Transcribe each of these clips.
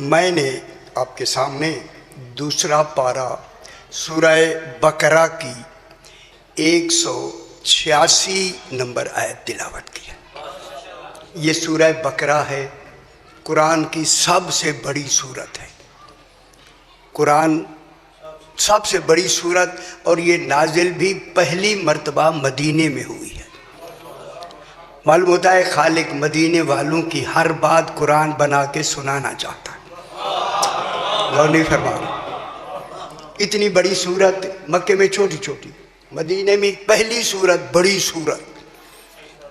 मैंने आपके सामने दूसरा पारा सूरह बकरा की 186 नंबर आयत तिलावत की है। ये सूरह बकरा है, कुरान की सबसे बड़ी सूरत है। कुरान सबसे बड़ी सूरत, और ये नाजिल भी पहली मर्तबा मदीने में हुई है। मालूम होता है खालिक मदीने वालों की हर बात कुरान बना के सुनाना चाहता है। गौर नहीं फरमा रहे। इतनी बड़ी सूरत मक्के में छोटी छोटी, मदीने में पहली सूरत बड़ी सूरत।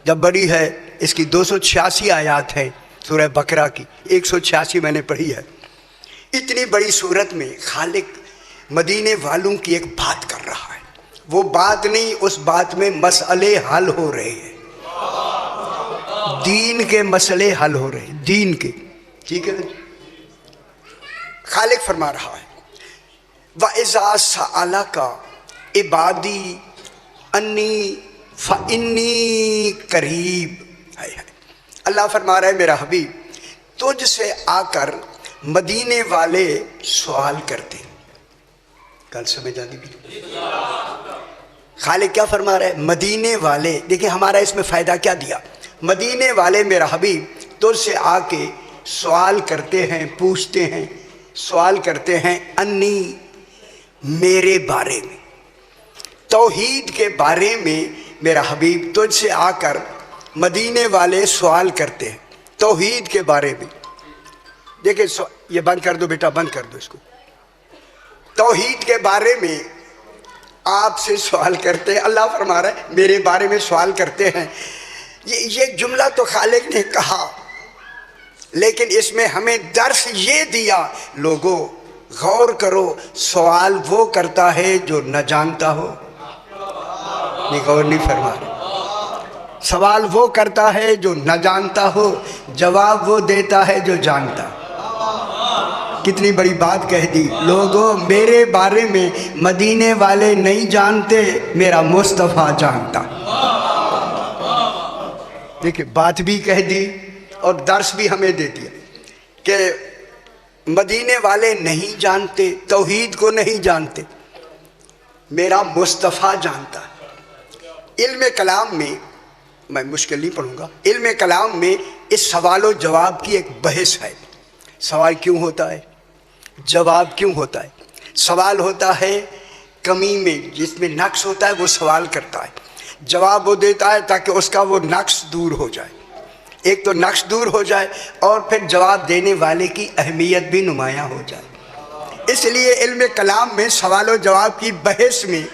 जब बड़ी है, इसकी 286 आयात है सूरह बकरा की, 186 मैंने पढ़ी है। इतनी बड़ी सूरत में खालिक मदीने वालों की एक बात कर रहा है। वो बात नहीं, उस बात में मसले हल हो रहे हैं, दीन के मसले हल हो रहे हैं, दीन के। ठीक है, खालिक फरमा रहा है वइज़ा सअलका इबादी अन्नी फ़इन्नी करीब। अल्लाह फरमा रहा है मेरा हबीब, तुझसे आकर मदीने वाले सवाल करते। कल समझ आती भी। खालिक क्या फरमा रहा है? मदीने वाले, देखिए हमारा इसमें फ़ायदा क्या दिया। मदीने वाले मेरा हबीब तुझसे आके सवाल करते हैं, पूछते हैं, सवाल करते हैं अन्नी, मेरे बारे में, तौहीद के बारे में मेरा हबीब तुझसे आकर मदीने वाले सवाल करते हैं तौहीद के बारे में। देखिए ये बंद कर दो बेटा, बंद कर दो इसको। तौहीद के बारे में आपसे सवाल करते हैं। अल्लाह फरमा रहा है मेरे बारे में सवाल करते हैं। ये जुमला तो खालिक ने कहा, लेकिन इसमें हमें दर्स ये दिया, लोगों गौर करो, सवाल वो करता है जो न जानता हो। नहीं, गौर नहीं फरमा रहे। सवाल वो करता है जो न जानता हो, जवाब वो देता है जो जानता। कितनी बड़ी बात कह दी। लोगों मेरे बारे में मदीने वाले नहीं जानते, मेरा मुस्तफ़ा जानता। देखिए बात भी कह दी और दर्स भी हमें दे दिया कि मदीने वाले नहीं जानते, तौहीद को नहीं जानते, मेरा मुस्तफ़ा जानता है। इल्म कलाम में, मैं मुश्किल नहीं पढ़ूंगा, इल्म कलाम में इस सवाल जवाब की एक बहस है। सवाल क्यों होता है, जवाब क्यों होता है? सवाल होता है कमी में, जिसमें नक्स होता है वो सवाल करता है, जवाब वो देता है ताकि उसका वो नक्स दूर हो जाए। एक तो नक्श दूर हो जाए और फिर जवाब देने वाले की अहमियत भी नुमायाँ हो जाए। इसलिए इल्म कलाम में सवाल और जवाब की बहस में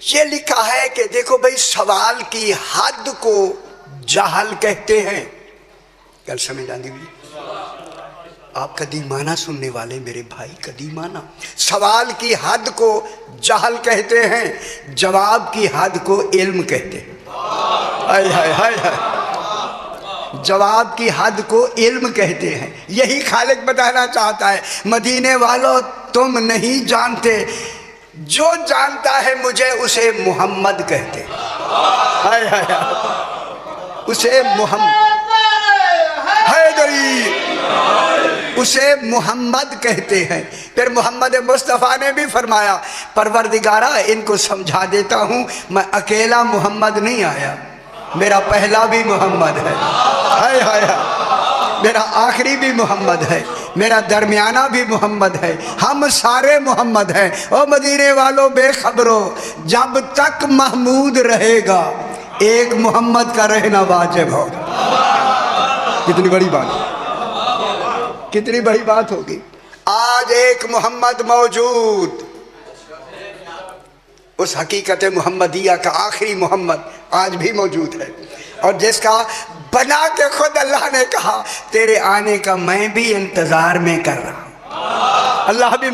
ये लिखा है कि देखो भाई, सवाल की हद को जहल कहते हैं। कल समझ आती हुई आप कदीमाना सुनने वाले मेरे भाई, कदीमाना। सवाल की हद को जहल कहते हैं, जवाब की हद को इल्म कहते हैं। हाय हाय हाय हाय। जवाब की हद को इल्म कहते हैं। यही खालिक बताना चाहता है, मदीने वालों तुम नहीं जानते, जो जानता है मुझे उसे मोहम्मद कहते हैं। हाय हाय हाय। उसे मोहम्मद हैदरी, उसे मोहम्मद कहते हैं। फिर मोहम्मद मुस्तफ़ा ने भी फरमाया, परवरदिगारा इनको समझा देता हूँ, मैं अकेला मोहम्मद नहीं आया, मेरा पहला भी मोहम्मद है। हाय हाय हाय। मेरा आखिरी भी मोहम्मद है, मेरा दरमियाना भी मोहम्मद है, हम सारे मोहम्मद हैं। ओ मदीने वालों बेखबरो, जब तक महमूद रहेगा एक मोहम्मद का रहना वाजिब होगा। कितनी बड़ी बात, कितनी बड़ी बात होगी। आज एक मोहम्मद मौजूद, उस हकीकत मोहम्मदिया का आखिरी मोहम्मद आज भी मौजूद है, और जिसका बना के खुद अल्लाह ने कहा तेरे आने का मैं भी इंतजार में कर रहा हूँ। अल्लाह भी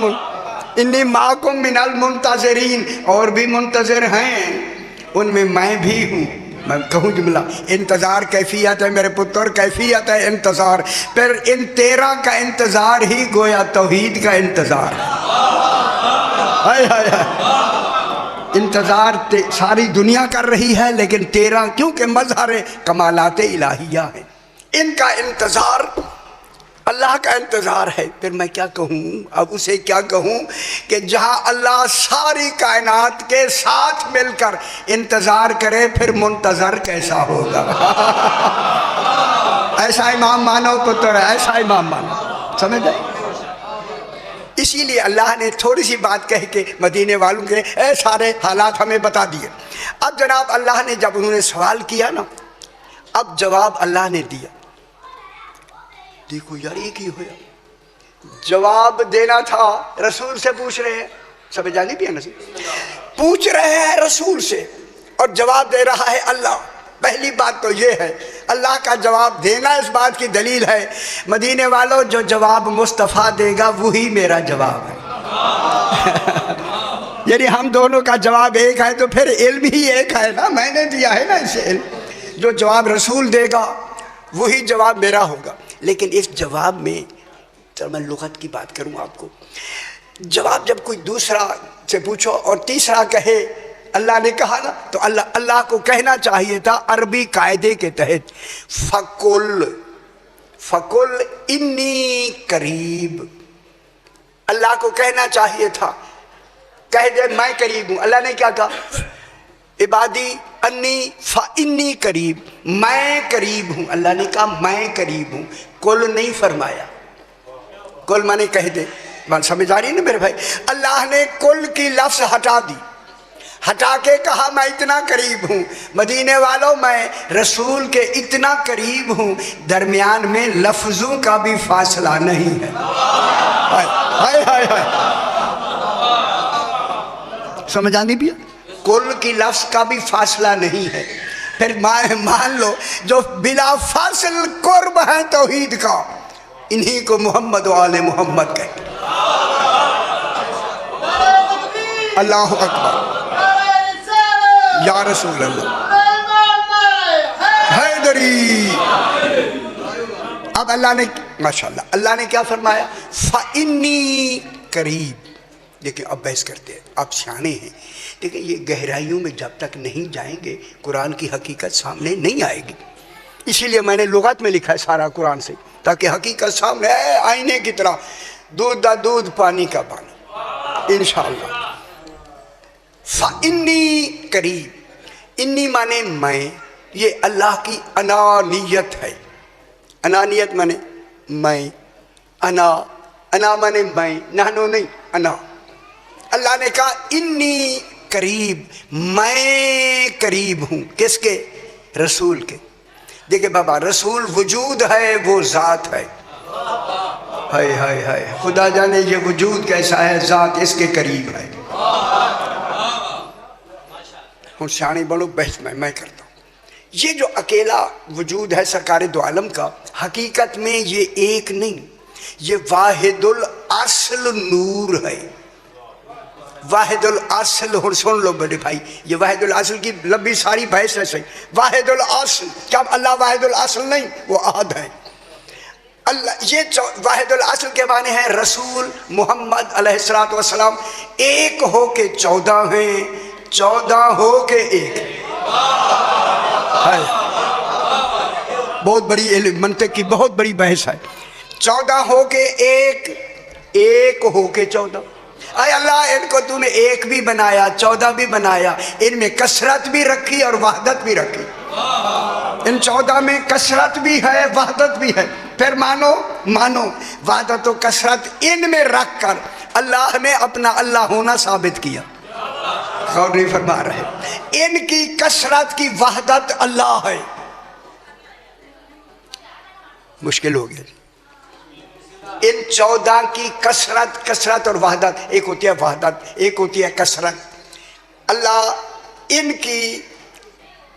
इन्नी माकुम मिनल मुंतज़िरीन, और भी मुंतज़िर हैं, उनमें मैं भी हूँ। मैं कहूँ जुमला, इंतज़ार कैफियत है मेरे पुत्र, कैफियत है इंतज़ार। फिर इन 13 का इंतज़ार ही गोया तौहीद का इंतज़ार है। हाय हाय हाय। इंतज़ार सारी दुनिया कर रही है, लेकिन 13 क्योंकि मज़हर कमालात इलाहिया है, इनका इंतज़ार अल्लाह का इंतज़ार है। फिर मैं क्या कहूँ, अब उसे क्या कहूँ कि जहाँ अल्लाह सारी कायनात के साथ मिलकर इंतज़ार करे, फिर मुंतज़र कैसा होगा। ऐसा इमाम मानो पुत्र, ऐसा इमाम मानो, समझ गए। इसीलिए अल्लाह ने थोड़ी सी बात कह के मदीने वालों के सारे हालात हमें बता दिए। अब जनाब अल्लाह ने जब उन्होंने सवाल किया ना, अब जवाब अल्लाह ने दिया। देखो यार, एक ही होया, जवाब देना था, रसूल से पूछ रहे हैं, सब जानी भी है ना, पूछ रहे हैं रसूल से और जवाब दे रहा है अल्लाह। पहली बात तो ये है, अल्लाह का जवाब देना इस बात की दलील है, मदीने वालों जो जवाब मुस्तफ़ा देगा वही मेरा जवाब है। यदि हम दोनों का जवाब एक है तो फिर इल्म ही एक है ना, मैंने दिया है ना इसे इल्म। जो जवाब रसूल देगा वही जवाब मेरा होगा। लेकिन इस जवाब में चलो मैं लुगत की बात करूं आपको। जवाब जब कोई दूसरा से पूछो और तीसरा कहे अल्लाह ने कहा ना, तो अल्लाह को कहना चाहिए था अरबी कायदे के तहत, फकुल इन्नी करीब। अल्लाह को कहना चाहिए था, कह दे मैं करीब हूं। अल्लाह ने क्या कहा, इबादी अन्नी फ़इन्नी करीब, मैं करीब हूं। अल्लाह ने कहा मैं करीब हूं, कुल नहीं फरमाया। कुल माने कह दे, बात समझ आ रही है ना मेरे भाई। अल्लाह ने कुल की लफ्ज़ हटा दी, हटा के कहा मैं इतना करीब हूँ। मदीने वालों, मैं रसूल के इतना करीब हूँ, दरमियान में लफ्ज़ों का भी फासला नहीं है। हाय हाय हाय हाय, समझ आनी भी, कुल की लफ्ज़ का भी फासला नहीं है। फिर मान लो जो बिला फासिल कुर्ब है तौहीद का, इन्हीं को मोहम्मद वाले मोहम्मद कहते। अल्लाह अकबर, या रसूल अल्लाह, हैदरी। अब अल्लाह ने माशाअल्लाह, अल्लाह ने क्या फरमाया, फ़इन्नी करीब। देखिए अब बहस करते हैं, आप सियाने हैं, देखिए ये गहराइयों में जब तक नहीं जाएंगे कुरान की हकीकत सामने नहीं आएगी। इसीलिए मैंने लुगत में लिखा है सारा कुरान से, ताकि हकीकत सामने आए, आईने की तरह, दूध का दूध पानी का पानी, इंशाअल्लाह। फ़इन्नी करीब, इन्नी माने मैं, ये अल्लाह की अनानियत है। अनानियत माने मैं, अना माने मैं, नानो नहीं, अना। अल्लाह ने कहा इन्नी करीब, मैं करीब हूँ। किसके? रसूल के। देखिए बाबा, रसूल वजूद है, वो ज़ात है। हाय हाय हाय, खुदा जाने ये वजूद कैसा है, ज़ात इसके करीब है। हूँ सियाणी बड़ो, बहस मैं करता हूँ। ये जो अकेला वजूद है सरकार दो आलम का, हकीकत में ये एक नहीं, ये वाहिदुल अस्ल नूर है। वाहिदुल अस्ल, और सुन लो बड़े भाई, ये वाहिदुल अस्ल की लंबी सारी बहस है सही। वाहिदुल अस्ल, क्या अल्लाह वाहिदुल अस्ल नहीं, वो अहद है। अल्लाह ये वाहिदुल अस्ल के माने हैं रसूल मोहम्मद अलैहिस्सलातु वस्सलाम एक हो के 14 हैं, 14 हो के एक है। बहुत बड़ी मंतिक की बहुत बड़ी बहस है। 14 हो के एक, एक हो के 14। अरे अल्लाह, इनको तूने एक भी बनाया, 14 भी बनाया, इनमें कसरत भी रखी और वहदत भी रखी। इन 14 में कसरत भी है, वहदत भी है। फिर मानो वहदत और कसरत इनमें रख कर अल्लाह ने अपना अल्लाह होना साबित किया। गौर नहीं फरमा रहे, इनकी कसरत की वहदत अल्लाह है। मुश्किल हो गया। इन 14 की कसरत और वहदत, एक होती है वहदत, एक होती है कसरत। अल्लाह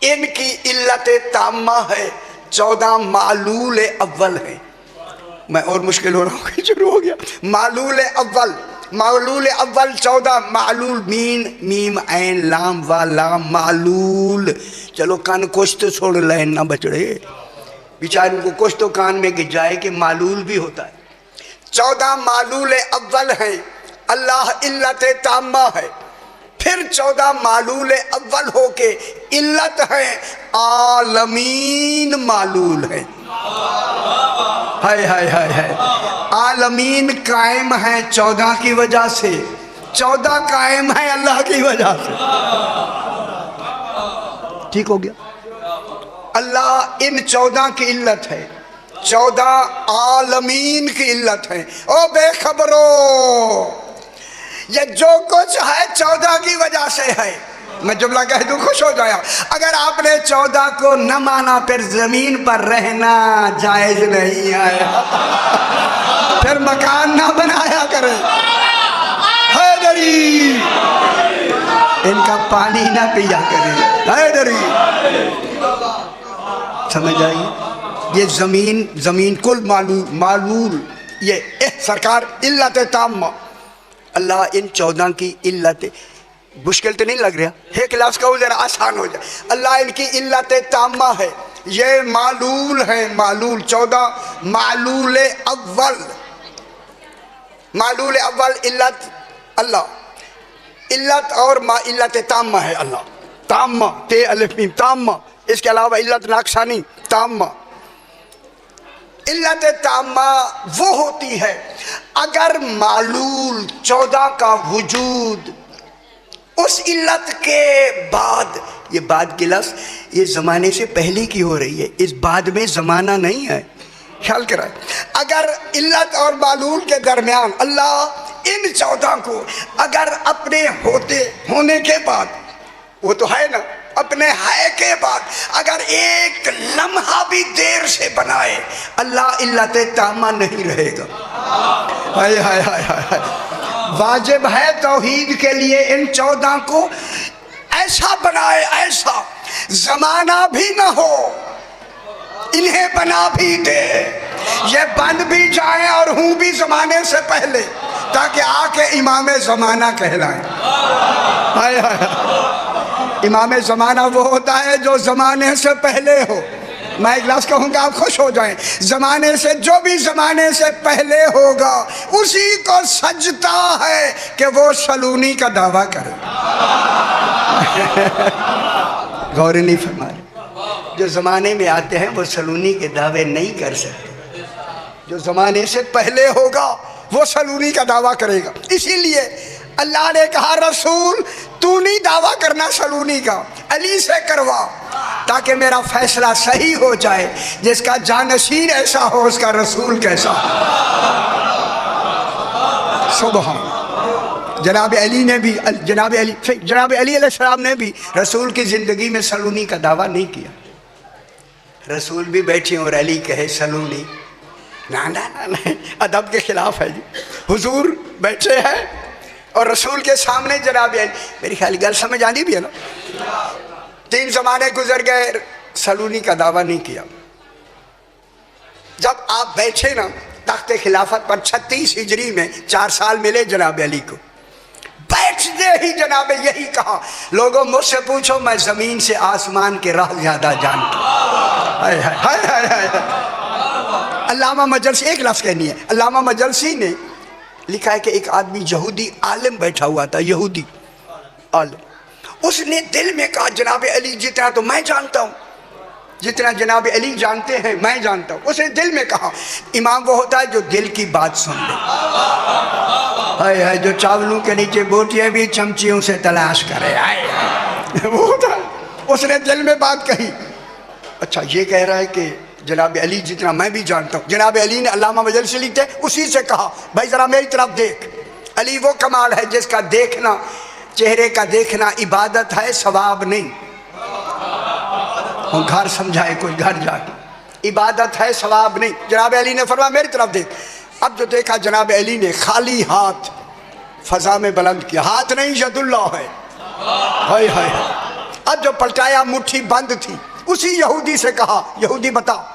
इनकी इल्लत ताम्मा है, 14 मालूल अव्वल है। मैं और मुश्किल हो रहा हूँ, शुरू हो गया। मालूल अव्वल 14, मालूल मीम ऐन लाम वा लाम मालूल। चलो कान कुछ तो छोड़ लें ना बचड़े, बेचारे को कुछ तो कान में गिर जाए कि मालूल भी होता है। 14 मालूल अव्वल है, अल्लाह इल्लत ताम्मा है। फिर 14 मालूल अव्वल हो के इल्लत है, आलमीन मालूल है। हाय हाय हाय हाय। आलमीन कायम है 14 की वजह से, 14 कायम है अल्लाह की वजह से। ठीक हो गया। अल्लाह इन 14 की इल्लत है, 14 आलमीन की इल्लत है। ओ बेखबरो, ये जो कुछ है 14 की वजह से है। मैं जुमला कह दूं खुश हो जाया। अगर आपने 14 को न माना फिर जमीन पर रहना जायज नहीं है। फिर मकान ना बनाया करे। हैदरी, इनका पानी ना पिया करे। हैदरी, समझ आइए। ये जमीन कुल मालूल ये सरकार इल्लत ताम्मा। अल्लाह इन 14 की इल्लत, मुश्किल तो नहीं लग रहा, एक लफ्ज़ कहूँ जरा आसान हो जाए। अल्लाह इनकी इल्लत ताम्मा है, ये मालूल है। मालूल 14 मालूल अव्वल, मालूल अव्वल इल्लत अल्लाह, इल्लत और इल्लत ताम्मा है अल्लाह। ताम्मा ते अलिफ मीम ताम्मा, इसके अलावा इल्लत नाक़सानी ताम्मा। इल्लत ताम्मा वो होती है अगर मालूल 14 का वजूद उस इल्लत के बाद, ये बाद की लफ्ज़ ये ज़माने से पहले की हो रही है, इस बाद में ज़माना नहीं है, ख्याल कराए। अगर इल्लत और मालूल के दरमियान अल्लाह इन 14 को अगर अपने होने के बाद, वो तो है ना, अपने है के बाद अगर एक लम्हा भी देर से बनाए, अल्लाह इल्लत तामा नहीं रहेगा। हाय हाय हाय हाय। वाजिब है तौहीद के लिए इन 14 को ऐसा बनाए, ऐसा जमाना भी ना हो, इन्हें बना भी दे, ये बन भी जाए और हूँ भी जमाने से पहले, ताकि आके इमाम ज़माना कहलाए। हाय हाय। इमाम ज़माना वो होता है जो ज़माने से पहले हो। मैं एक लफ्ज़ कहूँगा आप खुश हो जाएं, ज़माने से, जो भी ज़माने से पहले होगा उसी को सजता है कि वो सलूनी का दावा करे। गौर नहीं फरमा रहे। जो ज़माने में आते हैं वो सलूनी के दावे नहीं कर सकते, जो ज़माने से पहले होगा वो सलूनी का दावा करेगा। इसीलिए अल्लाह ने कहा रसूल तू नहीं दावा करना सलूनी का, अली से करवा, ताकि मेरा फैसला सही हो जाए। जिसका जानशीन ऐसा हो उसका रसूल कैसा। सुबहान। जनाब अली ने भी, जनाब अली अलैहिस्सलाम ने भी रसूल की ज़िंदगी में सलूनी का दावा नहीं किया। रसूल भी बैठे और अली कहे सलूनी, ना ना ना ना, अदब के खिलाफ है जी। हुजूर बैठे हैं और रसूल के सामने जनाब अली, मेरी ख्याल गल समझ आनी भी है ना। 3 ज़माने गुजर गए, सलूनी का दावा नहीं किया। जब आप बैठे ना तख्ते खिलाफत पर 36 हिजरी में 4 साल मिले जनाब अली को, बैठते ही जनाब यही कहा, लोगों मुझसे पूछो मैं ज़मीन से आसमान के राह ज़्यादा जानता हूँ। हाय हाय हाय हाय हाय। अल्लामा मजलसी, एक लफ्ज़ कहनी है, अल्लामा मजलसी ने लिखा है कि एक आदमी यहूदी आलिम बैठा हुआ था, यहूदी आलिम, उसने दिल में कहा जनाब अली जितना तो मैं जानता हूँ, जितना जनाब अली जानते हैं मैं जानता हूँ। उसने दिल में कहा, इमाम वो होता है जो दिल की बात सुन ले। हाय हाय, जो चावलों के नीचे बोटियाँ भी चमचियों से तलाश करे, हाय वो होता है। उसने दिल में बात कही, अच्छा ये कह रहा है कि जनाब अली जितना मैं भी जानता हूँ। जनाब अली ने, अल्लामा मजलसी लिखते हैं, उसी से कहा भाई ज़रा मेरी तरफ देख। अली वो कमाल है जिसका देखना, चेहरे का देखना इबादत है, सवाब नहीं। हम घर समझाए कोई घर जाके, इबादत है सवाब नहीं। जनाब अली ने फरमाया मेरी तरफ देख। अब जो देखा जनाब अली ने खाली हाथ फजा में बुलंद किया, हाथ नहीं यदुल्लाह है। हाय हाय। अब जो पलटाया मुट्ठी बंद थी, उसी यहूदी से कहा, यहूदी बता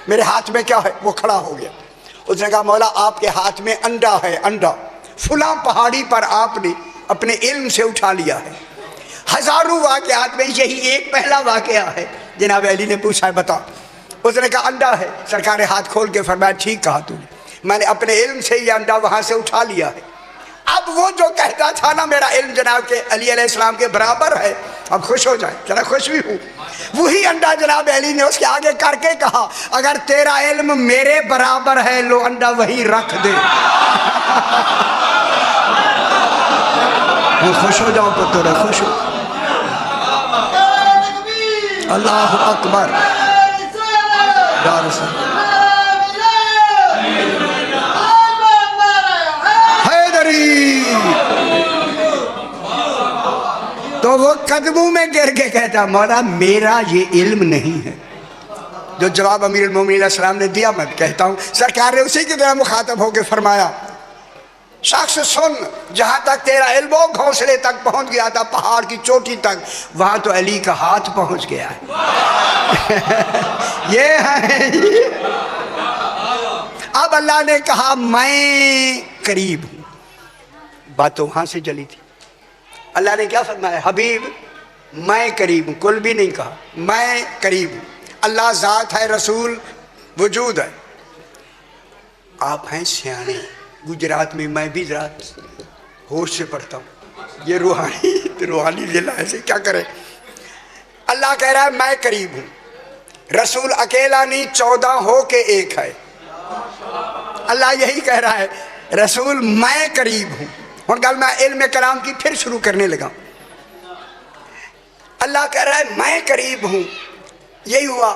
मेरे हाथ में क्या है। वो खड़ा हो गया, उसने कहा मौला आपके हाथ में अंडा है, अंडा फुला पहाड़ी पर आपने अपने इल्म से उठा लिया है। हजारों वाक़यात में यही एक पहला वाक़या है। जनाब अली ने पूछा है बता। उसने कहा अंडा है। सरकार हाथ खोल के फरमाया ठीक कहा तूने, मैंने अपने इल्म से ये अंडा वहाँ से उठा लिया है। अब वो जो कहता था ना मेरा इल्म जनाब के अली अलैहिस्सलाम के बराबर है, अब खुश हो जाए, जरा खुश भी हूँ। वही अंडा जनाब अली ने उसके आगे करके कहा, अगर तेरा इल्म मेरे बराबर है लो अंडा वही रख दे। खुश हो जाओ पुत्र, खुश हो। अल्लाह अकबर। हैदरी। तो वो कदमों में गिर के कहता, मौला मेरा ये इल्म नहीं है। जो जवाब अमीरुल मोमिनीन अलैहिस्सलाम ने दिया मैं कहता हूँ, सरकार ने उसी की तरह मुखातब होकर फरमाया, शख्स सुन, जहाँ तक तेरा इल्म घोंसले तक पहुँच गया था, पहाड़ की चोटी तक, वहाँ तो अली का हाथ पहुँच गया है। ये है। अब अल्लाह ने कहा मैं करीब हूँ, बात तो वहाँ से चली थी। अल्लाह ने क्या फरमाया, हबीब मैं करीब हूँ, कुल भी नहीं कहा, मैं करीब हूँ। अल्लाह ज़ात है, रसूल वजूद है, आप हैं सियाने। गुजरात में मैं भी रात होश से पढ़ता हूँ, ये रूहानी जिला ऐसे क्या करे। अल्लाह कह रहा है मैं करीब हूँ, रसूल अकेला नहीं 14 हो के एक है। अल्लाह यही कह रहा है, रसूल मैं करीब हूँ। और कल मैं इल्म कलाम की फिर शुरू करने लगा। अल्लाह कह रहा है मैं करीब हूँ, यही हुआ।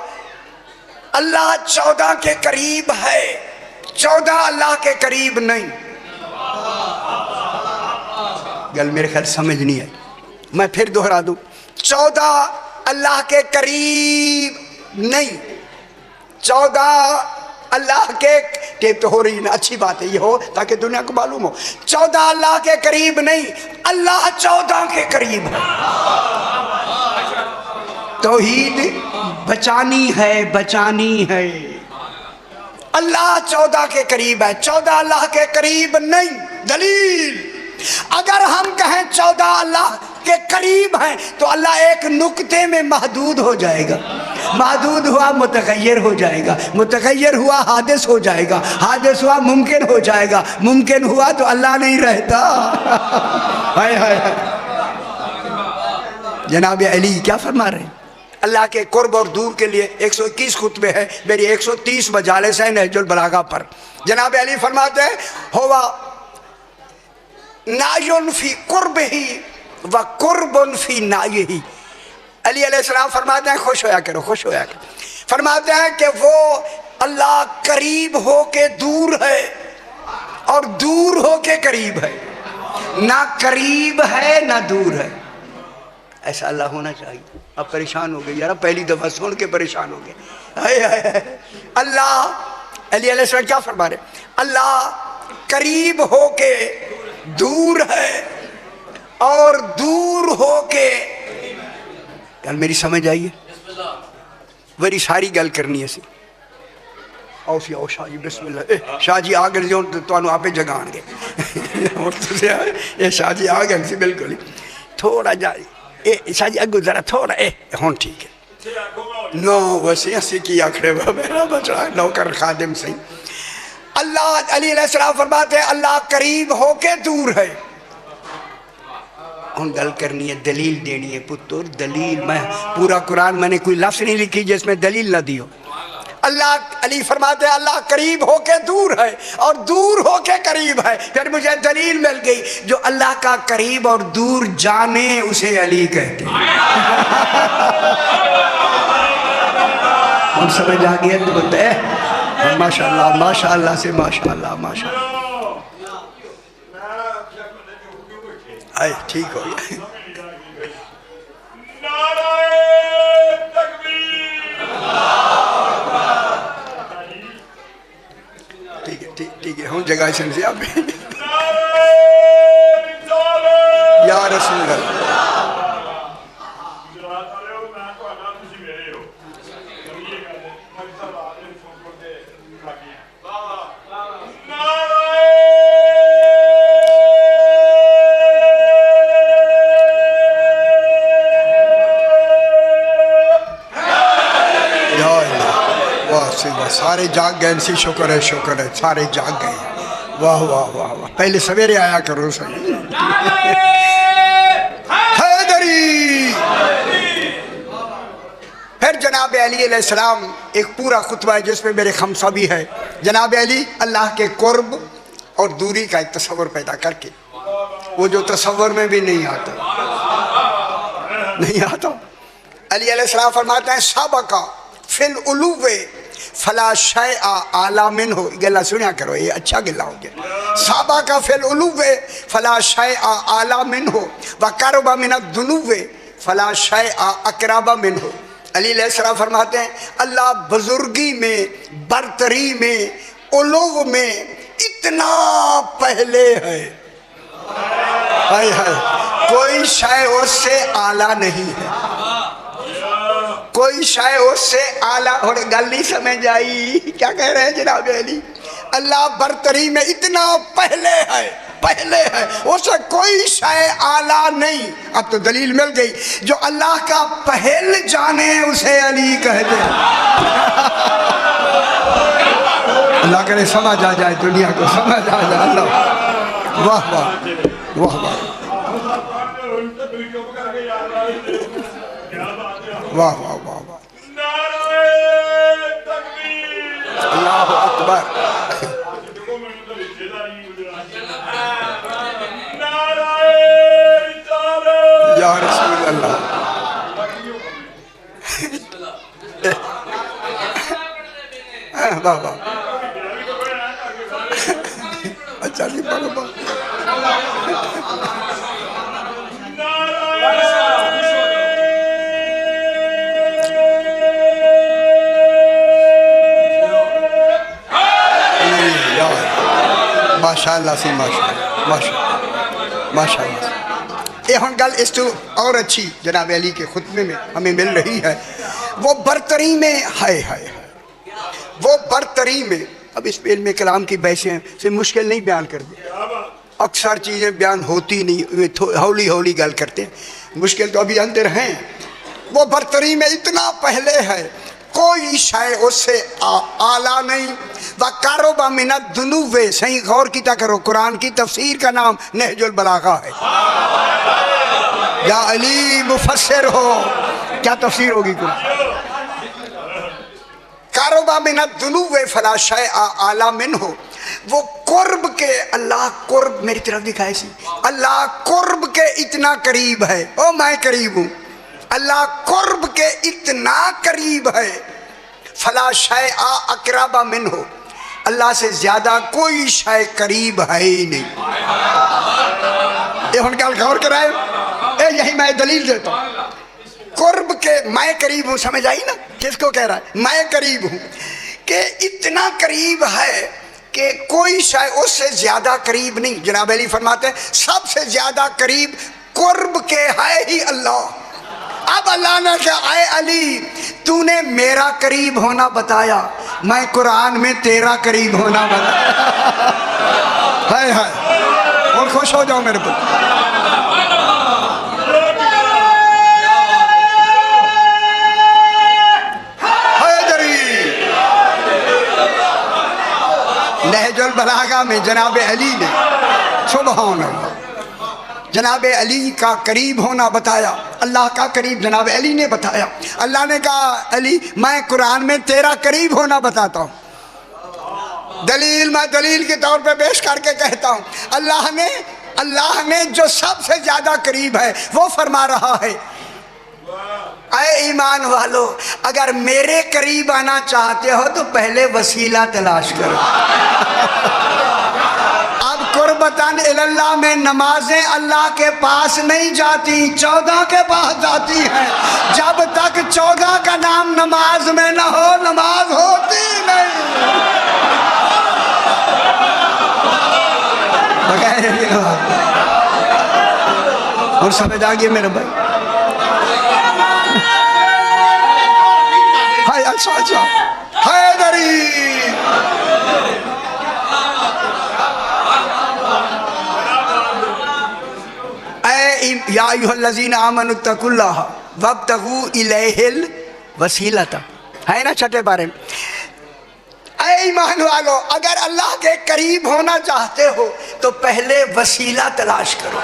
अल्लाह 14 के करीब है, 14 अल्लाह के करीब नहीं। गल मेरे ख्याल समझ नहीं आई, मैं फिर दोहरा दूं, 14 अल्लाह के करीब नहीं, 14 अल्लाह के टेप तो हो रही ना, अच्छी बात है ये हो ताकि दुनिया को मालूम हो। 14 अल्लाह के करीब नहीं, अल्लाह 14 के करीब है। तौहीद बचानी है, बचानी है। अल्लाह 14 के करीब है, 14 अल्लाह के करीब नहीं। दलील, अगर हम कहें 14 अल्लाह के करीब हैं तो अल्लाह एक नुक्ते में महदूद हो जाएगा, महदूद हुआ मुतगय्यर हो जाएगा, मुतगय्यर हुआ हादिस हो जाएगा, हादिस हुआ मुमकिन हो जाएगा, मुमकिन हुआ तो अल्लाह नहीं रहता। हाय हाय हाय। जनाब अली क्या फरमा रहे हैं, अल्लाह के कुर्ब और दूर के लिए 121 खुतबे हैं, मेरी 130 मजालिस हैं नहजुल बलागा पर। जनाब अली फरमाते हैं, होवा नायुन फी कुर्ब ही व कुर्बुन फी नायही। अली अलैहिस्सलाम फरमाते हैं, खुश होया करो, खुश होया करो। फरमाते हैं कि वो अल्लाह करीब हो के दूर है और दूर हो के करीब है, ना करीब है ना दूर है। ऐसा अल्लाह होना चाहिए। अब परेशान हो गए यार, पहली दफा सुन के परेशान हो गए। अल्लाह, अली अलैहिस्सलाम क्या फरमा रहे, अल्लाह करीब हो के दूर है और दूर हो के, गल मेरी समझ आई है, बड़ी सारी गल करनी है सी। आओ सी, आओ शाह जी, बिस्मिल्लाह। शाह जी आ गए जो तुहानू आपे जगाणगे। और तुसीं ये शाह जी आ गए सी बिल्कुल ही। थोड़ा जा ए शाह जी अगू जरा थोड़ा हुण ठीक है। नो वैसे असी की आखड़े मेरा बचड़ा नौकर खादिम सही। अल्लाह, अली अलैहिस्सलाम फरमाते हैं अल्लाह करीब हो के दूर है। हम गल करनी है, दलील देनी है पुत्र, दलील। मैं पूरा कुरान मैंने कोई लफ्ज़ नहीं लिखी जिसमें दलील ना दियो। अल्लाह, अली फरमाते हैं अल्लाह करीब हो के दूर है और दूर हो के करीब है। फिर मुझे दलील मिल गई, जो अल्लाह का करीब और दूर जाने उसे अली कहते हैं। हम समझ आ गया तो बोलते हैं माशाअल्लाह, माशाअल्लाह से माशाअल्लाह, माशाअल्लाह। आए ठीक हो गया। ठीक है, ठीक है, हम जगह से आप या रसूल अल्लाह। सारे जाग गए, इनसे शुक्र है, शुक्र है, सारे जाग गए। वाह वाह वाह वाह, पहले सवेरे आया करो सही। हैदरी। फिर जनाब अली अलैहिस्सलाम एक पूरा खुतबा है जिसमें मेरे खमसा भी है। जनाब अली अल्लाह के कुर्ब और दूरी का एक तस्वर पैदा करके, वो जो तस्वर में भी नहीं आता, नहीं आता। अली अलैहिस्सलाम फरमाते हैं सबका फिल उलूवे फला शय आला मिन हो। गला सुनिया करो, ये अच्छा गिला हो गया। साबा का फिल उलूवे फला शय आला मिन हो व करबा मिन दुनूवे फला शय अकराबा मिन हो। अली अलैहिस्सलाम फरमाते हैं अल्लाह बुजुर्गी में, बरतरी में, उलूव में इतना पहले है, हाय हाय, कोई शय उससे आला नहीं है, कोई शय उससे आला। और गल नहीं समझ आई, क्या कह रहे हैं जनाब अली? अल्लाह बरतरी में इतना पहले है, पहले है, उससे कोई शय आला नहीं। अब तो दलील मिल गई, जो अल्लाह का पहल जाने उसे अली कहते हैं। अल्लाह करे समझ आ जाए, दुनिया को समझ आ जाए। अल्लाह वाह वाह वाह वाह वाह वाह वाह वाह, अल्लाह अकबर। या रसूल अल्लाह। वाह वाह, अच्छा नहीं पढ़ो। माशाअल्लाह से माशाअल्लाह माशाअल्लाह माशाअल्लाह। ये हम गल इस तो और अच्छी जनाब अली के खुतबे में हमें मिल रही है। वो बरतरी में हाय हाय, वो बरतरी में। अब इस इल्म कलाम की बहसें से मुश्किल नहीं बयान कर दी, अक्सर चीज़ें बयान होती नहीं, वे हौली हौली गल करते हैं, मुश्किल तो अभी अंदर हैं। वो बरतरी में इतना पहले है, कोई शय उससे आला नहीं। व कारोबा मिनत दुनूवे। सही गौर किया करो, कुरान की तफसीर का नाम नहजुल बलागा है। या अली मुफस्सिर हो, क्या तफसीर होगी कुरान? कारोबा मिनत दुनूवे फला शय आला मिन हो। वो कुर्ब के, अल्लाह कुर्ब मेरी तरफ दिखाए सी, अल्लाह कुर्ब के इतना करीब है। ओ मैं करीब हूँ, अल्लाह कुर्ब के इतना करीब है। फला शय अकराबा मिन हो, अल्लाह से ज्यादा कोई शय करीब है ही नहीं। ये हम क्या गौर कराए, यही मैं दलील देता हूँ। कुर्ब के मैं करीब हूँ, समझ आई ना? किसको कह रहा है? मैं करीब हूँ कि इतना करीब है कि कोई शय उससे ज्यादा करीब नहीं। जनाब अली फरमाते हैं सबसे ज्यादा करीब कुर्ब के है ही अल्लाह। अब अल्लाह ने कहा आए अली, तूने मेरा करीब होना बताया, मैं कुरान में तेरा करीब होना बताया। हाय हाय, और खुश हो जाओ मेरे को। नहजुल बलागा में जनाब अली ने सुभान अल्लाह जनाब अली का करीब होना बताया, अल्लाह का करीब जनाब अली ने बताया। अल्लाह ने कहा अली मैं कुरान में तेरा करीब होना बताता हूँ। दलील मैं दलील के तौर पे पेश करके कहता हूँ, अल्लाह ने जो सबसे ज्यादा करीब है वो फरमा रहा है, ऐ ईमान वालो अगर मेरे करीब आना चाहते हो तो पहले वसीला तलाश करो। अब कुर्बतन इल्लाह में नमाजें अल्लाह के पास नहीं जाती, 14 के पास जाती हैं। जब तक 14 का नाम नमाज में न हो नमाज होती नहीं। और समझ आ गया मेरे भाई? हाय अच्छा अच्छा हैदरी। या अय्युहल्लज़ीना आमनुत्तकुल्लाह वब्तगू इलैहिल वसीलता, है ना छठे बारे में। ऐ ईमान वालों, अगर अल्लाह के करीब होना चाहते हो तो पहले वसीला तलाश करो।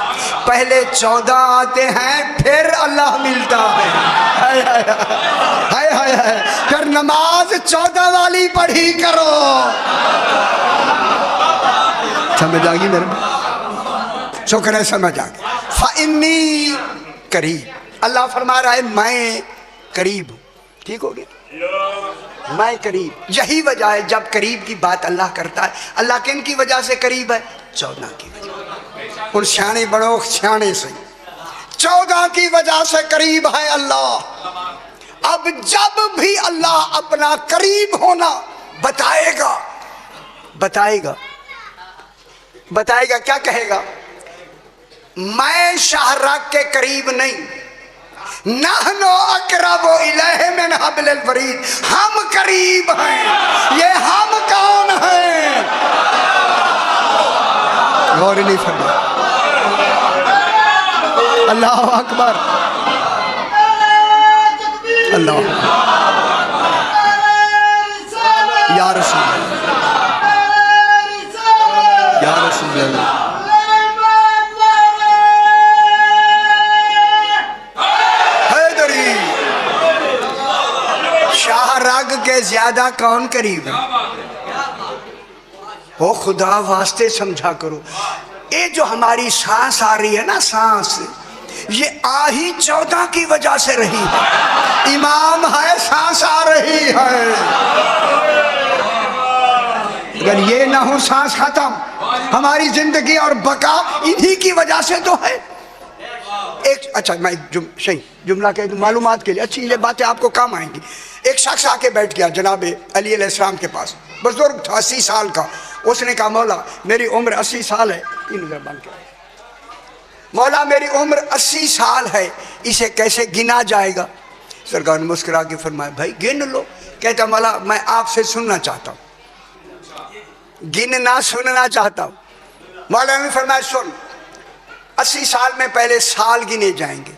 पहले 14 आते हैं, फिर अल्लाह मिलता है। हाय हाय हाय हाय हाय। फिर नमाज 14 वाली पढ़ी करो। समझ आ गई मेरे? शुक्र है समझ आ गई। फ़इन्नी करीब, अल्लाह फरमा रहा है मैं करीब हूँ। ठीक हो गया, मैं करीब। यही वजह है जब करीब की बात अल्लाह करता है, अल्लाह किन की वजह से करीब है? 14 की वजह। उन सियाने बड़ो सियाने से 14 की वजह से करीब है अल्लाह। अब जब भी अल्लाह अपना करीब होना बताएगा, बताएगा बताएगा क्या कहेगा? मैं शाहराग के करीब नहीं, नहनो अक़रबु इलैहि मिन हब्लिल वरीद, हम करीब हैं। ये हम कौन हैं? गौर नहीं फरमा। अल्लाह अकबर, अल्लाह या रसूल, या रसूल अल्लाह। शाहराग के ज्यादा कौन करीब है? ओ खुदा वास्ते समझा करो, ये जो हमारी सांस आ रही है ना, सांस, ये आ ही 14 की वजह से रही है। इमाम है, सांस आ रही है। अगर ये ना हो सांस खत्म, हमारी जिंदगी और बका इन्हीं की वजह से तो है। एक अच्छा मैं सही जुमला कह दूं मालूमात के लिए, अच्छी ये बातें आपको काम आएंगी। एक शख्स आके बैठ गया जनाब अली अलैहिस्सलाम के पास, बुजुर्ग था 80 साल का। उसने कहा मौला मेरी उम्र 80 साल है। मौला मेरी उम्र 80 साल है, इसे कैसे गिना जाएगा? सरकार ने मुस्कुरा के फरमाया भाई गिन लो। कहता मौला मैं आपसे सुनना चाहता हूँ, गिनना सुनना चाहता हूँ। मौला ने फरमाया सुन, 80 साल में पहले साल गिने जाएंगे,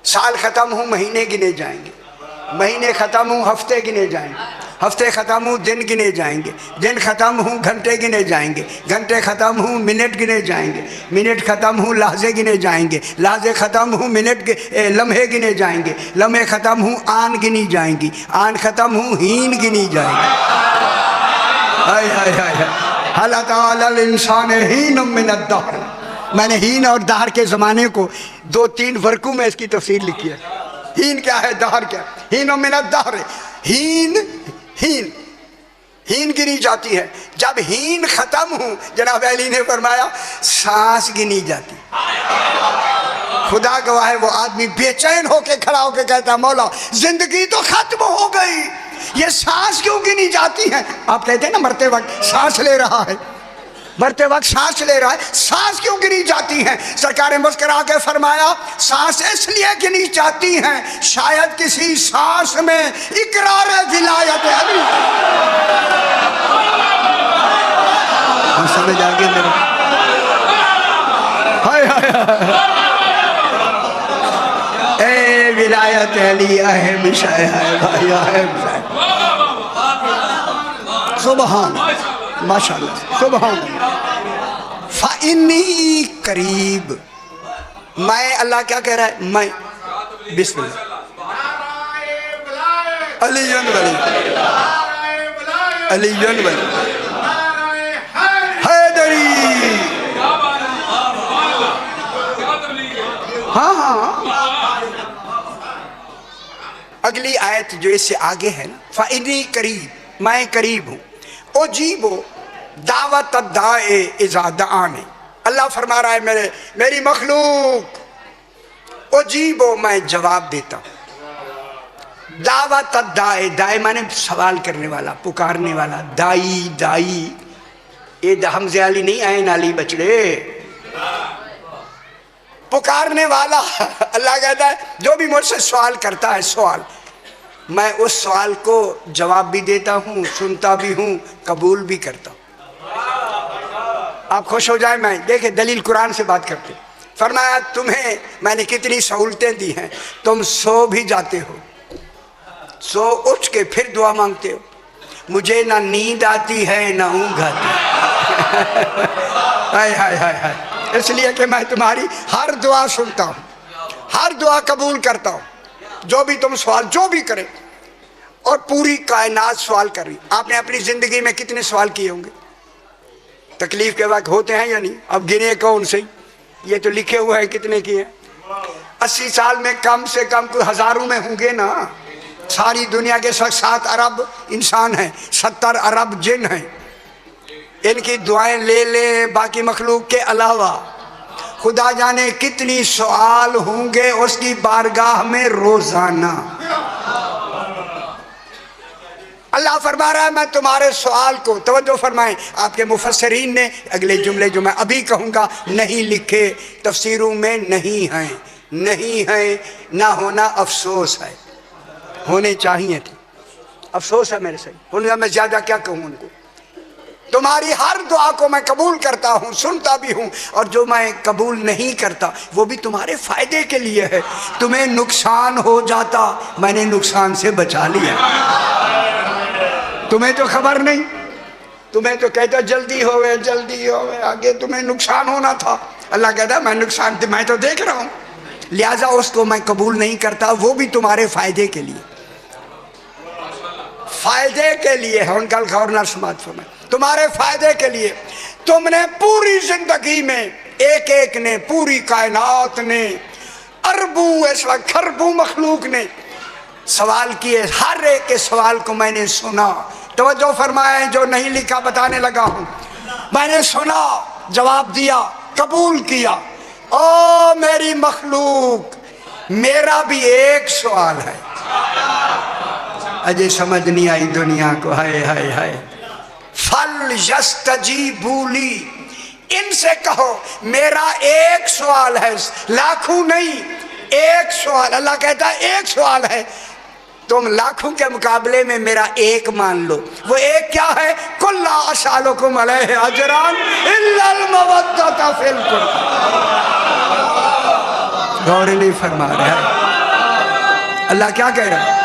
साल खत्म हो महीने गिने जाएंगे, महीने खत्म हो हफ्ते गिने जाएंगे, हफ्ते खत्म हो दिन गिने जाएंगे, दिन खत्म हो घंटे गिने जाएंगे, घंटे खत्म हो मिनट गिने जाएंगे, मिनट खत्म हो लहजे गिने जाएंगे, लहजे खत्म हो मिनट लम्हे गिने जाएंगे, लम्हे खत्म हो आन गिनी जाएंगी, आन खत्म हो हीन गिनी जाएंगी। हाय हाय हाय, हल अता अलल इंसान हीन मिनद दहर। मैंने हीन और दहर के ज़माने को 2-3 वर्कों में इसकी तफसीर लिखी है। हीन क्या है, दहर क्या? हीन और मिनत दहर, हीन हीन हीन गिनी जाती है। जब हीन खत्म हो, जनाब अली ने फरमाया सांस गिनी जाती। खुदा गवाह है वो आदमी बेचैन होके खड़ा होके कहता मौला जिंदगी तो खत्म हो गई, ये सांस क्यों गिनी जाती है? आप कहते हैं ना मरते वक्त सांस ले रहा है, मरते वक्त सांस ले रहा है, सांस क्यों गिनी जाती हैं? सरकार ने मुस्कुरा के फरमाया सांस इसलिए गिनी जाती हैं शायद किसी सांस में इकरार विलायत अली। समझ आ गया मेरे? हाय हाय ए विलायत अली अहम शाय है भाई, अहम शाय। सुभान माशाअल्लाह, सुभान। फ़इन्नी करीब, मैं अल्लाह क्या कह रहा है? मैं बिस्मिल्लाह अलीयन वली, अलीयन वली हैदरी। हाँ हाँ, अगली आयत जो इससे आगे है ना, फ़इन्नी करीब, मैं करीब हूँ। ओ जीबो दावत दाए इज़ा दआनी, अल्लाह फरमा रहा है मेरी मखलूक, ओ जीबो मैं जवाब देता हूँ। दावत दाए, दाए माने सवाल करने वाला, पुकारने वाला, दाई दाई, ये हमज़े अली नहीं आए नाली बचड़े, पुकारने वाला। अल्लाह कहता है जो भी मुझसे सवाल करता है सवाल, मैं उस सवाल को जवाब भी देता हूँ, सुनता भी हूँ, कबूल भी करता हूँ। आप खुश हो जाए, मैं देखे दलील कुरान से बात करते। फरमाया तुम्हें मैंने कितनी सहूलतें दी हैं, तुम सो भी जाते हो, सो उठ के फिर दुआ मांगते हो, मुझे ना नींद आती है ना ऊँघ आती हाय हाय हाय हाय। इसलिए कि मैं तुम्हारी हर दुआ सुनता हूँ, हर दुआ कबूल करता हूँ। जो भी तुम सवाल जो भी करे, और पूरी कायनात सवाल कर रही। आपने अपनी जिंदगी में कितने सवाल किए होंगे? तकलीफ के वक्त होते हैं या नहीं? अब गिने कौन से? ये तो लिखे हुए हैं कितने किए। 80 साल में कम से कम कोई हजारों में होंगे ना। सारी दुनिया के 7 अरब इंसान हैं, 70 अरब जिन हैं। इनकी दुआएं ले ले, बाकी मखलूक के अलावा खुदा जाने कितनी सवाल होंगे उसकी बारगाह में रोजाना। अल्लाह फरमा रहा है मैं तुम्हारे सवाल को, तवज्जो फरमाएं, आपके मुफस्सरीन ने अगले जुमले जो मैं अभी कहूँगा नहीं लिखे, तफसीरों में नहीं हैं, नहीं है। ना होना अफसोस है, होने चाहिए थे। अफसोस है मेरे से, उन्हें मैं ज़्यादा क्या कहूँ उनको। तुम्हारी हर दुआ को मैं कबूल करता हूँ, सुनता भी हूँ, और जो मैं कबूल नहीं करता वो भी तुम्हारे फ़ायदे के लिए है। तुम्हें नुकसान हो जाता, मैंने नुकसान से बचा लिया। तुम्हें तो खबर नहीं, तुम्हें तो कहता जल्दी हो गए, आगे तुम्हें नुकसान होना था। अल्लाह कहता मैं नुकसान मैं तो देख रहा हूँ, लिहाजा उसको मैं कबूल नहीं करता। वो भी तुम्हारे फ़ायदे के लिए, फ़ायदे के लिए है। उनका गवर्नर समाज फरमाए तुम्हारे फ़ायदे के लिए। तुमने पूरी जिंदगी में एक एक ने, पूरी कायनात ने, अरबों इस वक्त खरबों मखलूक ने सवाल किए, हर एक के सवाल को मैंने सुना। तवज्जो फरमाएं, जो नहीं लिखा बताने लगा हूं। मैंने सुना, जवाब दिया, कबूल किया। ओ मेरी मखलूक, मेरा भी एक सवाल है। अजय समझ नहीं आई दुनिया को। हाय हाय हाय। फल यस्तजीबूली, इनसे कहो मेरा एक सवाल है, लाखों नहीं, एक सवाल। अल्लाह कहता है एक सवाल है, तुम लाखों के मुकाबले में मेरा एक मान लो। वो एक क्या है? कुल्ला असालुकुम अलैहि अजरान इल्लल मवद्दता फिल कुर्बा। गौर नहीं फरमा रहा है अल्लाह क्या कह रहा है?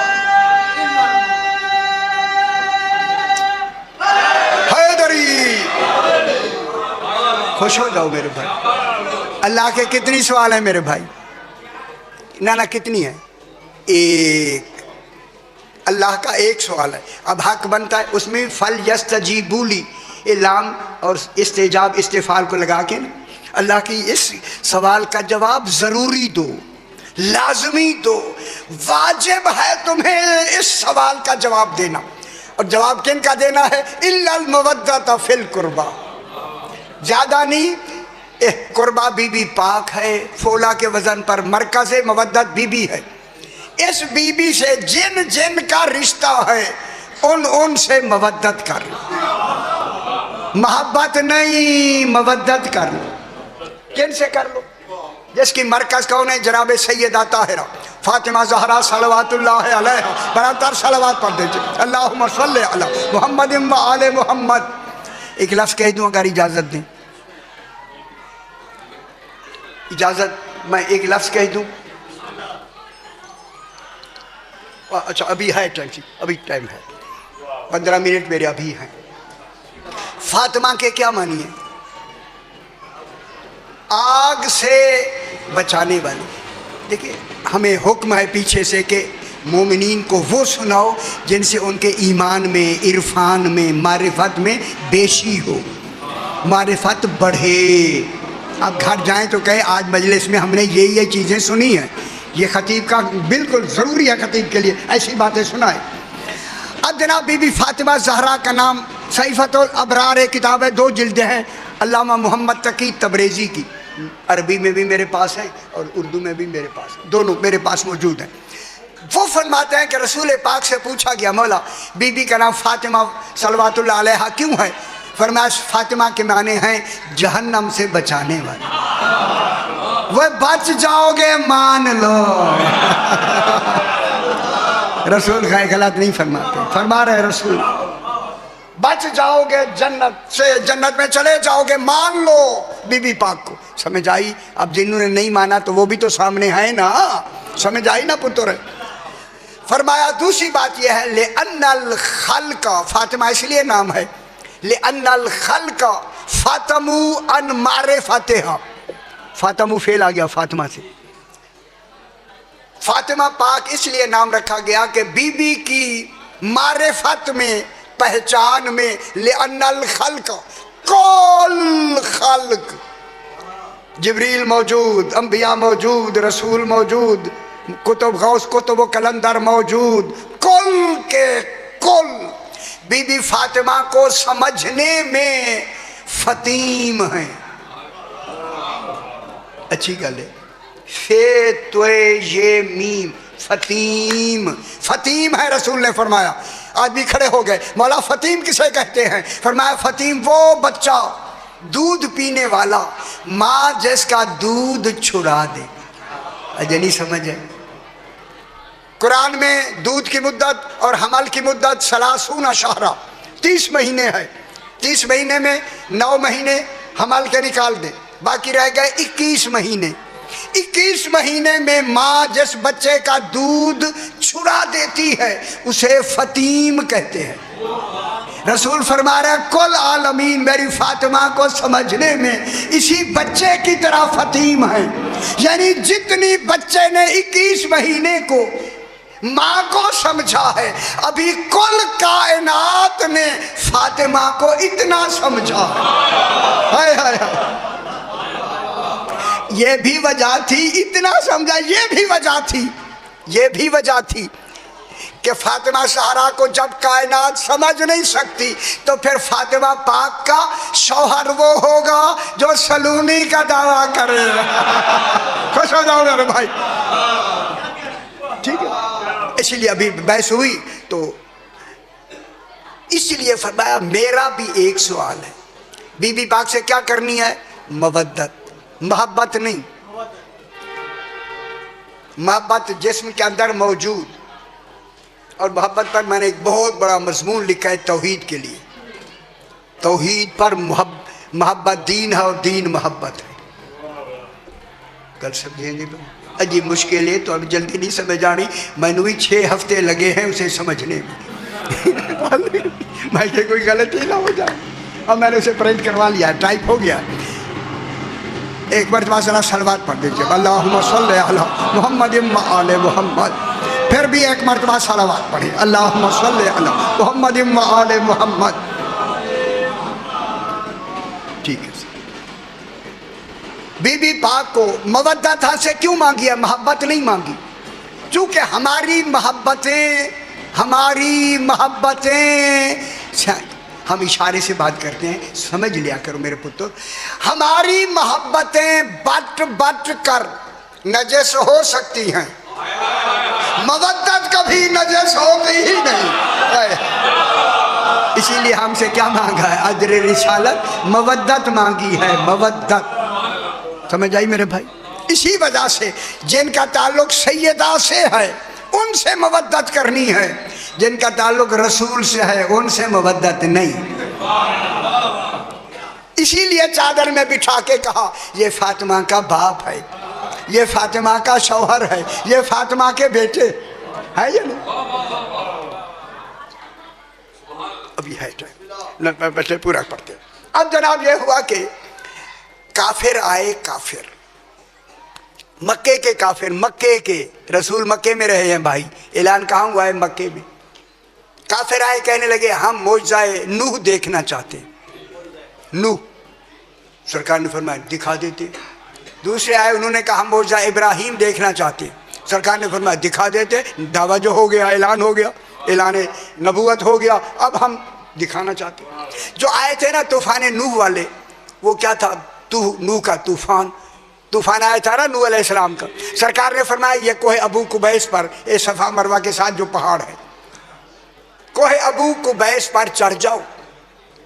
हैदरी, खुश हो जाओ मेरे भाई। अल्लाह के कितनी सवाल है मेरे भाई? ना कितनी है? एक। अल्लाह का एक सवाल है। अब हक बनता है उसमें फल यस्तजीबूली, इलाम और इस्तेजाब इस्तेफाल को लगा के ना, अल्लाह की इस सवाल का जवाब ज़रूरी दो, लाजमी दो, वाजिब है तुम्हें इस सवाल का जवाब देना। और जवाब किन का देना है? इल्लल मवद्दता फिल कुर्बा, ज़्यादा नहीं। कुर्बा बीबी पाक है, फोला के वजन पर मरकज़ मवद्दत बीबी है। इस बीबी से जिन जिन का रिश्ता है उन से मवद्दत कर लो, मोहब्बत नहीं मवद्दत कर लो। किन से कर लो? जिसकी मरकज़ कौन है? जनाब सैयदा ताहिरा फातिमा ज़हरा सलवातुल्लाह अलैहा, बराबर सलवात पढ़ दीजिए। अल्लाहुम्मा सल्लि अला मुहम्मद व आले मुहम्मद। एक लफ्ज़ कह दूँ अगर इजाज़त दें, इजाज़त, मैं एक लफ्ज़ कह दूँ। अच्छा अभी है टाइम, अभी टाइम है, 15 मिनट मेरे अभी हैं। फातिमा के क्या मानिए? आग से बचाने वाली। देखिए हमें हुक्म है पीछे से कि मोमिनीन को वो सुनाओ जिनसे उनके ईमान में, इरफान में, मारिफत में बेशी हो, मारिफत बढ़े। अब घर जाएं तो कहे आज मजलिस में हमने ये चीज़ें सुनी हैं, ये खतीब का बिल्कुल ज़रूरी है, खतीब के लिए ऐसी बातें सुनाए। अब जनाब बीबी फातिमा ज़हरा का नाम सहीफ़तुल अबरार किताब है, 2 जिल्दें हैं, अल्लामा मोहम्मद तकी तबरेज़ी की। अरबी में भी मेरे पास है और उर्दू में भी मेरे पास, दोनों मेरे पास मौजूद हैं। वो फरमाते हैं कि रसूल पाक से पूछा गया, मौला बीबी का नाम फातिमा सलवातुल्लाह अलैहा क्यों है? फरमाया फातिमा के माने हैं जहन्नम से बचाने वाले। वह बच जाओगे मान लो। रसूल का गलत नहीं फरमाते, फरमा रहे रसूल बच जाओगे जन्नत से, जन्नत में चले जाओगे, मान लो बीबी पाक को। समझ आई? अब जिन्होंने नहीं माना तो वो भी तो सामने है ना, समझ आई ना पुत्र? फरमाया दूसरी बात यह है, ले अन्नल खल्का, फातिमा इसलिए नाम है, ले अन्नल खल्का फातमू अन मारे फातिहा, फातमू फेल आ गया फातिमा से। फातिमा पाक इसलिए नाम रखा गया कि बीबी की मारिफत में, पहचान में, ले अन्नल खल्क, कुल खल्क, जिब्रील मौजूद, अंबिया मौजूद, रसूल मौजूद, कुतुब गौस कुतुब कलंदर मौजूद, कुल के कुल बीबी फातिमा को समझने में फतीम है। अच्छी गल है, फे त्वे ये मीम, फतीम, फतीम है। रसूल ने फरमाया, आदमी खड़े हो गए, मौला फतीम किसे कहते हैं? फरमाया फतीम वो बच्चा दूध पीने वाला, माँ जिसका दूध छुड़ा दे। अजय नहीं समझे? कुरान में दूध की मुद्दत और हमल की मुद्दत सलासून शहरा, 30 महीने है। 30 महीने में 9 महीने हमल के निकाल दे, बाकी रह गए 21 महीने। 21 महीने में माँ जिस बच्चे का दूध छुड़ा देती है उसे फतीम कहते हैं। रसूल फरमा रहे कुल आलमीन मेरी फातिमा को समझने में इसी बच्चे की तरह फतीम है। यानी जितनी बच्चे ने 21 महीने को माँ को समझा है, अभी कुल कायनात ने फातिमा को इतना समझा है। हाय हाय, ये भी वजह थी, इतना समझा, ये भी वजह थी, ये भी वजह थी कि फातिमा ज़हरा को जब कायनात समझ नहीं सकती तो फिर फातिमा पाक का शौहर वो होगा जो सलूनी का दावा करेगा। खुश हो जाओ मेरे भाई, ठीक है। इसलिए अभी बहस हुई तो इसलिए फरमाया मेरा भी एक सवाल है, बीबी पाक से क्या करनी है? मवद्दत, मोहब्बत नहीं। मोहब्बत जिस्म के अंदर मौजूद, और मोहब्बत पर मैंने एक बहुत बड़ा मजमून लिखा है तौहीद के लिए। तौहीद पर मोहब्बत दीन है और दीन मोहब्बत है। कल समझेंगे तो अजीब मुश्किल है, तो अब जल्दी नहीं समझ आनी। मैंने भी 6 हफ्ते लगे हैं उसे समझने में। भाई के कोई गलती ना हो जाए। अब मैंने उसे प्रिंट करवा लिया, टाइप हो गया। एक मरतबा ज़रा सलवात पढ़ दीजिए, अल्लाहुम्मा सल्ली अला मुहम्मद व आले मुहम्मद। फिर भी एक मरतबा सलवात पढ़े, अल्लाहुम्मा सल्ली अला मुहम्मद व आले मुहम्मद। ठीक है। बीबी पाक को मवद्दत से क्यों मांगी है? मोहब्बत नहीं मांगी, चूँकि हमारी मोहब्बतें हम इशारे से बात करते हैं, समझ लिया करो मेरे पुत्र। हमारी मोहब्बतें बट कर नजस हो सकती हैं, मवद्दत कभी नजस होती ही नहीं। इसीलिए हमसे क्या मांगा है? अजर रिसालत, मवद्दत मांगी है, मवद्दत। समझ आई मेरे भाई? इसी वजह से जिनका ताल्लुक सैयदा से है उनसे मवद्दत करनी है, जिनका ताल्लुक रसूल से है उनसे मवद्दत नहीं। इसीलिए चादर में बिठा के कहा ये फातिमा का बाप है, ये फातिमा का शौहर है, ये फातिमा के बेटे है या नहीं? अभी है टाइम, बच्चे पूरा पढ़ते। अब जनाब ये हुआ कि काफिर आए, काफिर मक्के के काफिर, मक्के के रसूल मक्के में रहे हैं भाई, ऐलान कहाँ हुआ है? मक्के में। काफिर आए, कहने लगे हम मौजज़ाए नूह देखना चाहते हैं। नूह, सरकार ने फरमाया दिखा देते। दूसरे आए, उन्होंने कहा हम मौजज़ाए इब्राहीम देखना चाहते हैं। सरकार ने फरमाया दिखा देते। दावा जो हो गया, ऐलान हो गया, ऐलान नबूवत हो गया, अब हम दिखाना चाहते हैं। जो आए थे ना तूफान नूह वाले, वो क्या था? नूह का तूफान आया था ना नूह अलैहिस्सलाम का। सरकार ने फरमाया ये कोहे अबू कुबैस पर, ये सफ़ा मरवा के साथ जो पहाड़ है, कोहे अबू कुबैस पर चढ़ जाओ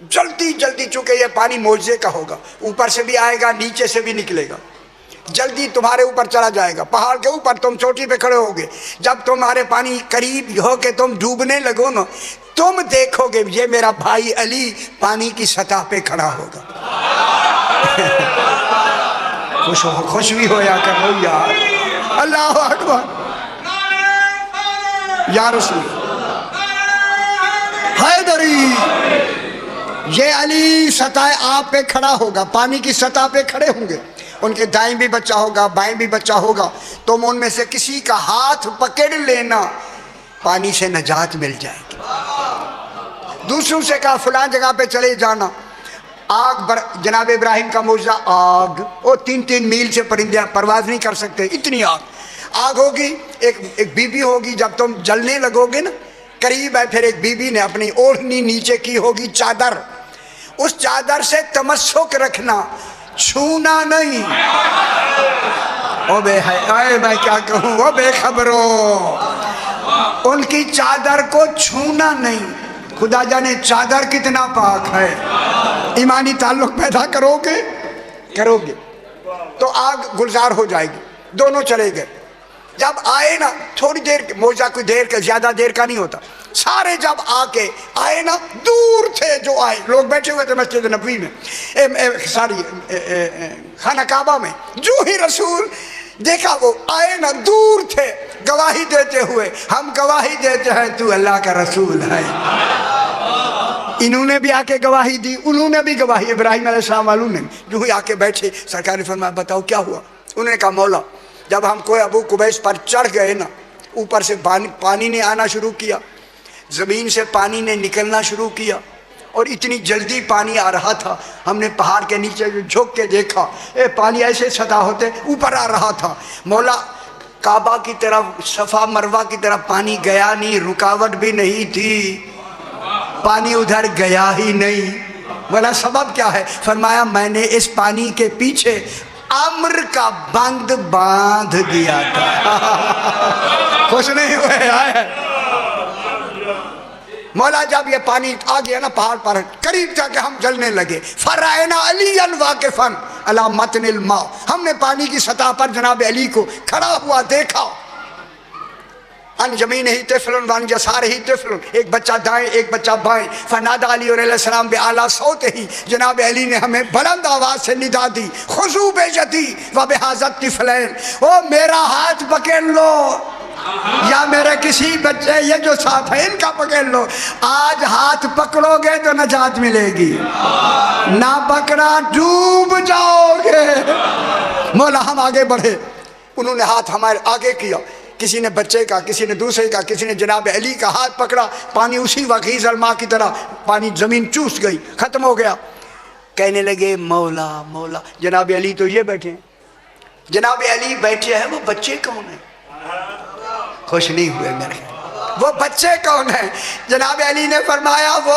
जल्दी जल्दी, चूंकि ये पानी मोजे का होगा, ऊपर से भी आएगा नीचे से भी निकलेगा, जल्दी तुम्हारे ऊपर चला जाएगा। पहाड़ के ऊपर तुम चोटी पे खड़े होगे, जब तुम्हारे पानी करीब हो के तुम डूबने लगो ना, तुम देखोगे ये मेरा भाई अली पानी की सतह पे खड़ा होगा। खुश भी होया करो यार, अल्लाह अकबर। या रसूल हैदरी। ये अली सतह आप पे खड़ा होगा, पानी की सतह पे खड़े होंगे, उनके दाएं भी बच्चा होगा, बाएं भी बच्चा होगा, तुम उनमें से किसी का हाथ पकड़ लेना, पानी से नजात मिल जाएगी। दूसरों से कहा फलां जगह पे चले जाना, आग जनाब इब्राहिम का मौजज़ा आग, वो 3-3 मील से परिंदे परवाज नहीं कर सकते, इतनी आग होगी। एक बीबी होगी, जब तुम जलने लगोगे ना करीब है, फिर एक बीबी ने अपनी ओढ़नी नीचे की होगी चादर, उस चादर से तमस्सुक रखना, छूना नहीं। ओ बे है मैं क्या कहूँ, वो बेखबरो, उनकी चादर को छूना नहीं। खुदा जाने चादर कितना पाक है। ईमानी ताल्लुक पैदा करोगे तो आग गुलजार हो जाएगी। दोनों चले गए, जब आए ना थोड़ी देर, मौजा कोई देर का ज्यादा देर का नहीं होता, सारे जब आके आए ना, दूर थे जो आए, लोग बैठे हुए थे मस्जिद नबवी में, खाना काबा में, जो ही रसूल देखा वो आए ना, दूर थे गवाही देते हुए, हम गवाही देते हैं तू अल्लाह का रसूल है। इन्होंने भी आके गवाही दी, उन्होंने भी गवाही, इब्राहिम अलैहिस्सलाम वालों ने जो ही आके बैठे, सरकार ने फरमाया बताओ क्या हुआ। उन्होंने कहा मौला जब हम कोई अबू कुबैस पर चढ़ गए ना, ऊपर से पानी ने आना शुरू किया, ज़मीन से पानी ने निकलना शुरू किया, और इतनी जल्दी पानी आ रहा था, हमने पहाड़ के नीचे झुक के देखा, पानी ऐसे सतह होते ऊपर आ रहा था। मौला काबा की तरफ, सफ़ा मरवा की तरफ पानी गया नहीं, रुकावट भी नहीं थी, पानी उधर गया ही नहीं। बोला सबब क्या है? फरमाया मैंने इस पानी के पीछे अम्र का बंद बांध दिया था। खुश नहीं हुए आए। मौला जब ये पानी आ गया ना पहाड़ पर, करीब जाके हम जलने लगे, फरायना अली वाकिफन अला मतनिल मा, हमने पानी की सतह पर जनाब अली को खड़ा हुआ देखा। अन जमीन ही तिफलन वन जसार ही तिफलन, एक बच्चा दाएं एक बच्चा बाएं। फनादा अली अलैहिस्सलाम बे आला सौत ही, जनाब अली ने हमें बुलंद आवाज से निदा दी, खुजू बेजती व बेहाजत तिफलैन, ओ मेरा हाथ पकड़ लो या मेरे किसी बच्चे ये जो साथ है इनका पकड़ लो। आज हाथ पकड़ोगे तो नजात मिलेगी, ना पकड़ा डूब जाओगे। मौला हम आगे बढ़े, उन्होंने हाथ हमारे आगे किया, किसी ने बच्चे का, किसी ने दूसरे का, किसी ने जनाब अली का हाथ पकड़ा, पानी उसी वकीज़ अलमा की तरह पानी जमीन चूस गई, खत्म हो गया। कहने लगे मौला मौला, जनाब अली तो ये बैठे, जनाब अली बैठे हैं, वो बच्चे कौन है? खुश नहीं हुए मेरे, वो बच्चे कौन है? जनाब अली ने फरमाया वो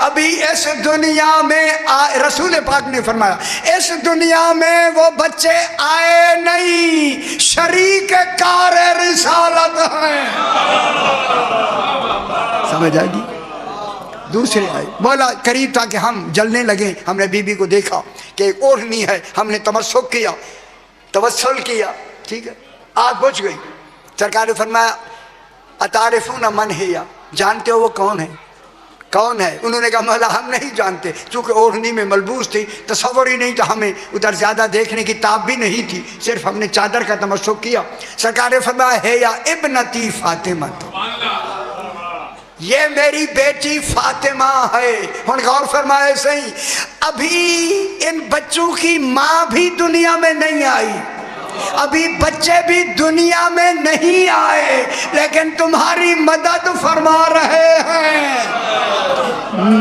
अभी इस दुनिया में रसूल पाक ने फरमाया इस दुनिया में वो बच्चे आए नहीं, शरीक कार रिसालत हैं। समझ आ गई? दूसरे आए, बोला करीब था कि हम जलने लगे, हमने बीबी को देखा कि एक ओढ़नी है, हमने तमस्सुक किया, तवस्सुल किया, ठीक है, आग बुझ गई। सरकार ने फरमाया अतारिफून मन हिया, जानते हो वो कौन है? कौन है? उन्होंने कहा मौला हम नहीं जानते, चूँकि ओढ़नी में मलबूस थी, तसव्वुर ही नहीं था, हमें उधर ज़्यादा देखने की ताब भी नहीं थी, सिर्फ हमने चादर का तमस्सुक किया। सरकार ने फरमाया है या इब्नती फातिमा, तो ये मेरी बेटी फातिमा है। हुन गौर फरमाए सही, अभी इन बच्चों की माँ भी दुनिया में नहीं आई, अभी बच्चे भी दुनिया में नहीं आए, लेकिन तुम्हारी मदद फरमा रहे हैं,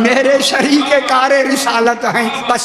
मेरे शरीके कारे रिसालत हैं। बस